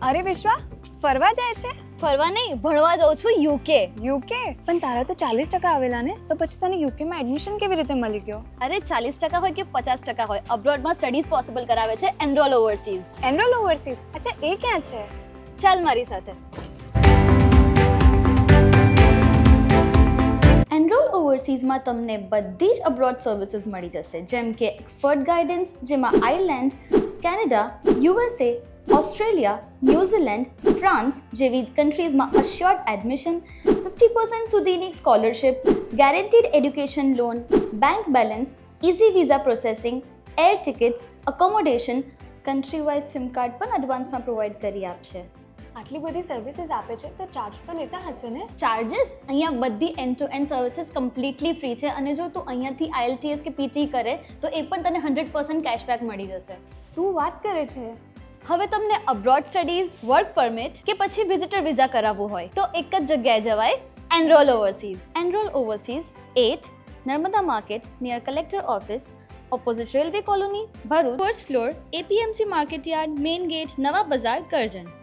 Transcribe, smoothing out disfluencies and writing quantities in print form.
અરે વિશ્વા, ફરવા જાય છે? ફરવા નહીં, ભણવા જાઉં છું યુકે. યુકે? પણ તારા તો 40% આવેલા ને, તો પછી તને યુકે માં એડમિશન કેવી રીતે મળી ગયો? અરે 40% હોય કે 50% હોય, અબ્રોડમાં સ્ટડીઝ પોસિબલ કરાવે છે એનરોલ ઓવરસીઝ. Enrol overseas? અચ્છા, એ ક્યાં છે? ચાલ મારી સાથે. એનરોલ ઓવરસીઝમાં તમને બધી જ અબ્રોડ સર્વિસીસ મળી જશે, જેમ કે એક્સપર્ટ ગાઈડન્સ, જેમાં Ireland, Canada, USA, Australia, New Zealand, France જેવી કન્ટ્રીઝમાં અશ્યોર્ડ એડમિશન, 50% સુધીની scholarship, guaranteed education loan, bank balance, easy visa processing, air tickets, accommodation, country wise sim card પણ એડવાન્સમાં પ્રોવાઈડ કરી આપશે. આટલી બધી સર્વિસીસ આપે છે તો ચાર્જ તો લેતા હશે ને? ચાર્जेस અહીંયા બધી end to end services completely free છે, અને જો તું અહીંયાથી IELTS કે PT કરે તો એ પણ તને 100% કેશબેક મળી જશે. શું વાત કરે છે? હવે તમને અબ્રોડ સ્ટડીઝ, વર્ક પરમિટ કે પછી વિઝિટર વિઝા કરાવવું હોય તો એક જ જગ્યાએ જવાય, enrol overseas. Enrol overseas 8 Narmada market near collector office, opposite railway colony, Bharuch, first floor, APMC market yard, main gate, Nava Bazar, Karjan.